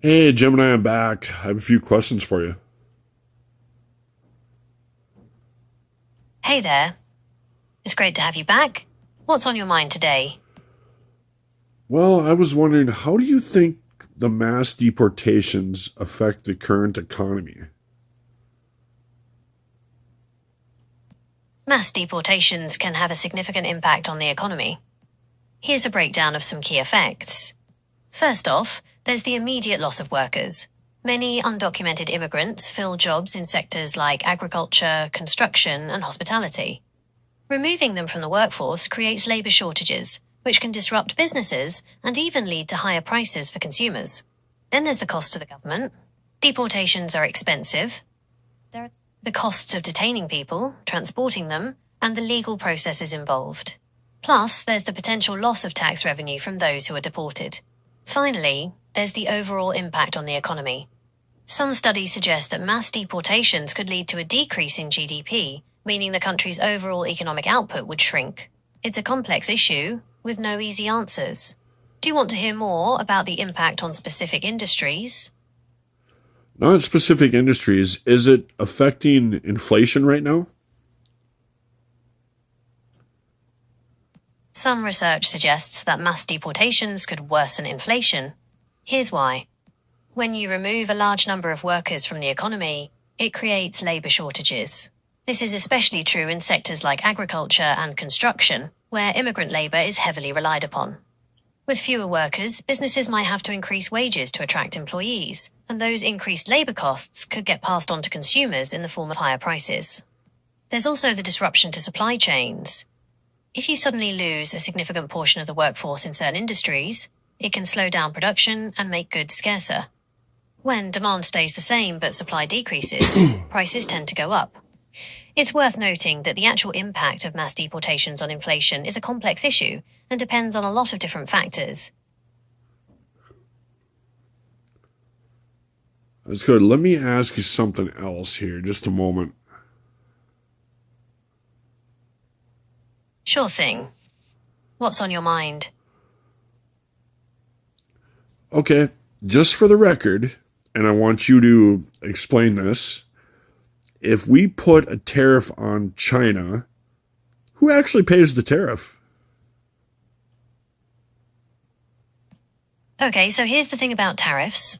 Hey, Gemini, I'm back. I have a few questions for you. Hey there. It's great to have you back. What's on your mind today? Well, I was wondering, how do you think the mass deportations affect the current economy? Mass deportations can have a significant impact on the economy. Here's a breakdown of some key effects. First off, there's the immediate loss of workers. Many undocumented immigrants fill jobs in sectors like agriculture, construction, and hospitality. Removing them from the workforce creates labor shortages, which can disrupt businesses and even lead to higher prices for consumers. Then there's the cost to the government. Deportations are expensive. There are the costs of detaining people, transporting them, and the legal processes involved. Plus, there's the potential loss of tax revenue from those who are deported. Finally, there's the overall impact on the economy. Some studies suggest that mass deportations could lead to a decrease in GDP, meaning the country's overall economic output would shrink. It's a complex issue with no easy answers. Do you want to hear more about the impact on specific industries? Not specific industries. Is it affecting inflation right now? Some research suggests that mass deportations could worsen inflation. Here's why. When you remove a large number of workers from the economy, it creates labor shortages. This is especially true in sectors like agriculture and construction, where immigrant labor is heavily relied upon. With fewer workers, businesses might have to increase wages to attract employees, and those increased labor costs could get passed on to consumers in the form of higher prices. There's also the disruption to supply chains. If you suddenly lose a significant portion of the workforce in certain industries, it can slow down production and make goods scarcer. When demand stays the same but supply decreases, prices tend to go up. It's worth noting that the actual impact of mass deportations on inflation is a complex issue and depends on a lot of different factors. That's good. Let me ask you something else here, just a moment. Sure thing. What's on your mind? Okay, just for the record, and I want you to explain this. If we put a tariff on China, who actually pays the tariff? Okay, so here's the thing about tariffs.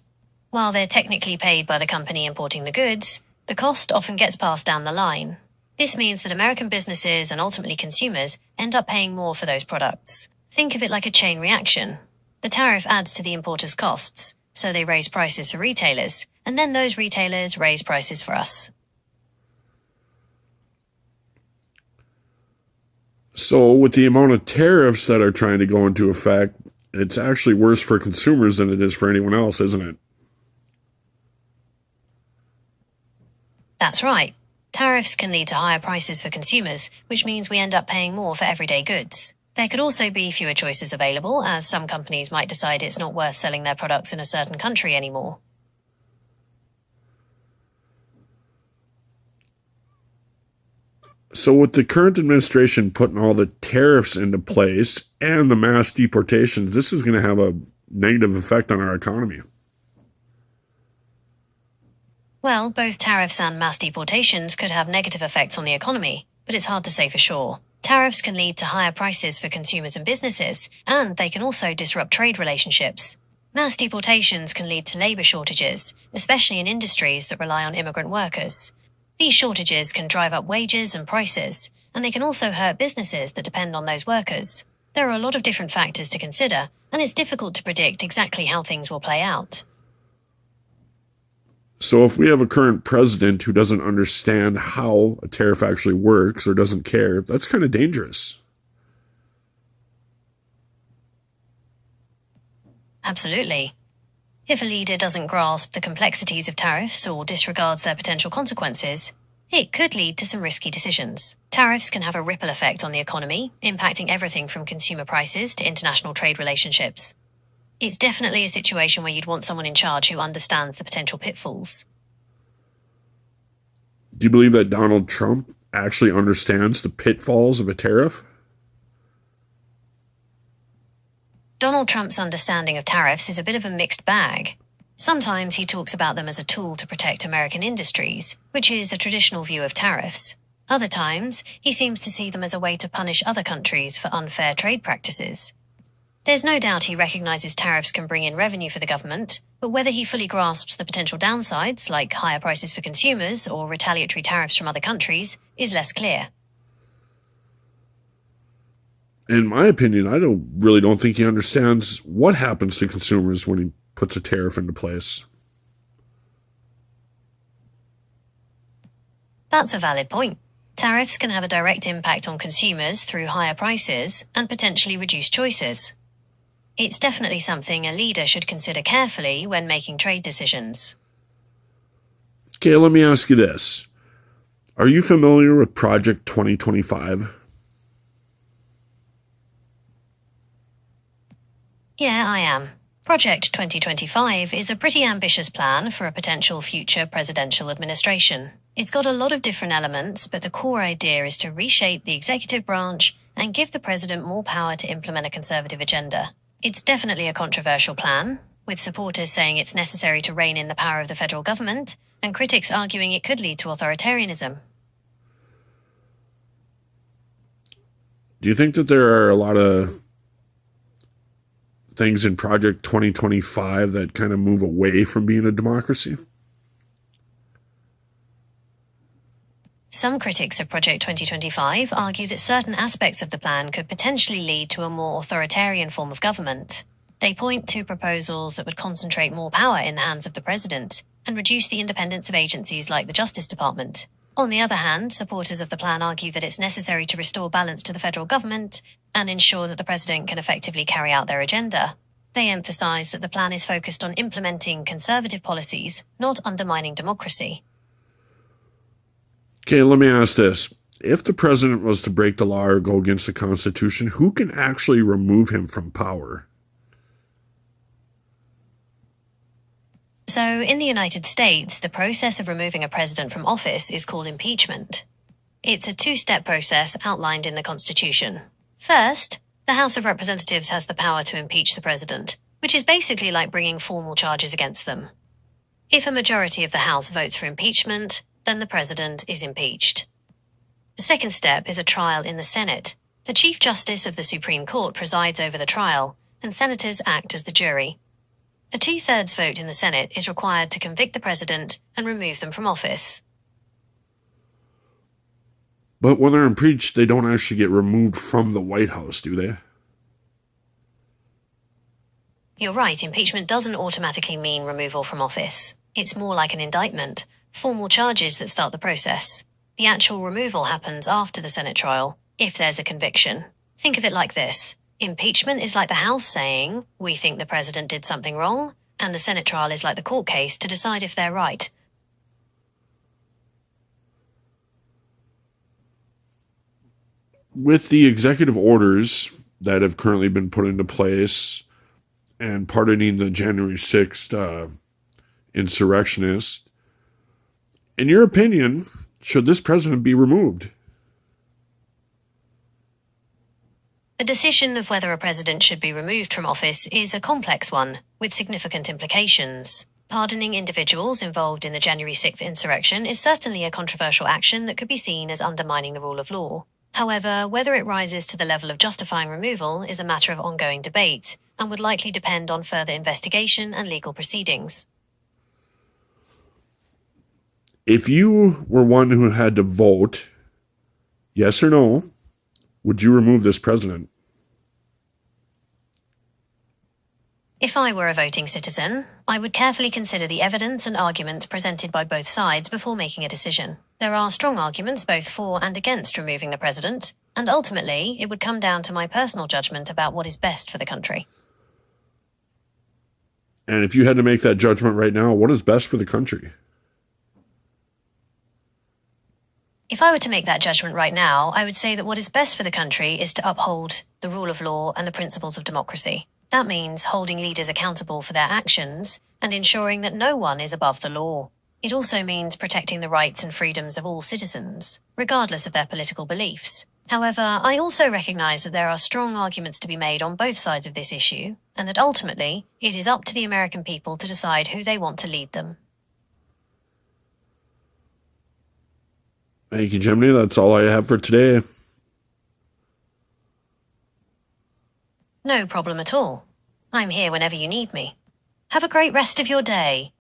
While they're technically paid by the company importing the goods, the cost often gets passed down the line. This means that American businesses and ultimately consumers end up paying more for those products. Think of it like a chain reaction. The tariff adds to the importer's costs, so they raise prices for retailers, and then those retailers raise prices for us. So, with the amount of tariffs that are trying to go into effect, it's actually worse for consumers than it is for anyone else, isn't it? That's right. Tariffs can lead to higher prices for consumers, which means we end up paying more for everyday goods. There could also be fewer choices available, as some companies might decide it's not worth selling their products in a certain country anymore. So, with the current administration putting all the tariffs into place and the mass deportations, this is going to have a negative effect on our economy. Well, both tariffs and mass deportations could have negative effects on the economy, but it's hard to say for sure. Tariffs can lead to higher prices for consumers and businesses, and they can also disrupt trade relationships. Mass deportations can lead to labor shortages, especially in industries that rely on immigrant workers. These shortages can drive up wages and prices, and they can also hurt businesses that depend on those workers. There are a lot of different factors to consider, and it's difficult to predict exactly how things will play out. So, if we have a current president who doesn't understand how a tariff actually works or doesn't care, that's kind of dangerous. Absolutely. If a leader doesn't grasp the complexities of tariffs or disregards their potential consequences, it could lead to some risky decisions. Tariffs can have a ripple effect on the economy, impacting everything from consumer prices to international trade relationships. It's definitely a situation where you'd want someone in charge who understands the potential pitfalls. Do you believe that Donald Trump actually understands the pitfalls of a tariff? Donald Trump's understanding of tariffs is a bit of a mixed bag. Sometimes he talks about them as a tool to protect American industries, which is a traditional view of tariffs. Other times, he seems to see them as a way to punish other countries for unfair trade practices. There's no doubt he recognizes tariffs can bring in revenue for the government, but whether he fully grasps the potential downsides, like higher prices for consumers or retaliatory tariffs from other countries, is less clear. In my opinion, I really don't think he understands what happens to consumers when he puts a tariff into place. That's a valid point. Tariffs can have a direct impact on consumers through higher prices and potentially reduced choices. It's definitely something a leader should consider carefully when making trade decisions. Okay, let me ask you this. Are you familiar with Project 2025? Yeah, I am. Project 2025 is a pretty ambitious plan for a potential future presidential administration. It's got a lot of different elements, but the core idea is to reshape the executive branch and give the president more power to implement a conservative agenda. It's definitely a controversial plan, with supporters saying it's necessary to rein in the power of the federal government, and critics arguing it could lead to authoritarianism. Do you think that there are a lot of things in Project 2025 that kind of move away from being a democracy? Some critics of Project 2025 argue that certain aspects of the plan could potentially lead to a more authoritarian form of government. They point to proposals that would concentrate more power in the hands of the president and reduce the independence of agencies like the Justice Department. On the other hand, supporters of the plan argue that it's necessary to restore balance to the federal government and ensure that the president can effectively carry out their agenda. They emphasize that the plan is focused on implementing conservative policies, not undermining democracy. Okay, let me ask this. If the president was to break the law or go against the Constitution, who can actually remove him from power? So, in the United States, the process of removing a president from office is called impeachment. It's a two-step process outlined in the Constitution. First, the House of Representatives has the power to impeach the president, which is basically like bringing formal charges against them. If a majority of the House votes for impeachment, then the president is impeached. The second step is a trial in the Senate. The Chief Justice of the Supreme Court presides over the trial, and senators act as the jury. A 2/3 vote in the Senate is required to convict the president and remove them from office. But when they're impeached, they don't actually get removed from the White House, do they? You're right, impeachment doesn't automatically mean removal from office. It's more like an indictment, formal charges that start the process. The actual removal happens after the Senate trial, if there's a conviction. Think of it like this. Impeachment is like the House saying, we think the president did something wrong, and the Senate trial is like the court case to decide if they're right. With the executive orders that have currently been put into place and pardoning the January 6th insurrectionists, in your opinion, should this president be removed? The decision of whether a president should be removed from office is a complex one, with significant implications. Pardoning individuals involved in the January 6th insurrection is certainly a controversial action that could be seen as undermining the rule of law. However, whether it rises to the level of justifying removal is a matter of ongoing debate and would likely depend on further investigation and legal proceedings. If you were one who had to vote, yes or no, would you remove this president? If I were a voting citizen, I would carefully consider the evidence and arguments presented by both sides before making a decision. There are strong arguments both for and against removing the president, and ultimately, it would come down to my personal judgment about what is best for the country. And if you had to make that judgment right now, what is best for the country? If I were to make that judgment right now, I would say that what is best for the country is to uphold the rule of law and the principles of democracy. That means holding leaders accountable for their actions and ensuring that no one is above the law. It also means protecting the rights and freedoms of all citizens, regardless of their political beliefs. However, I also recognize that there are strong arguments to be made on both sides of this issue, and that ultimately it is up to the American people to decide who they want to lead them. Thank you, Gemini. That's all I have for today. No problem at all. I'm here whenever you need me. Have a great rest of your day.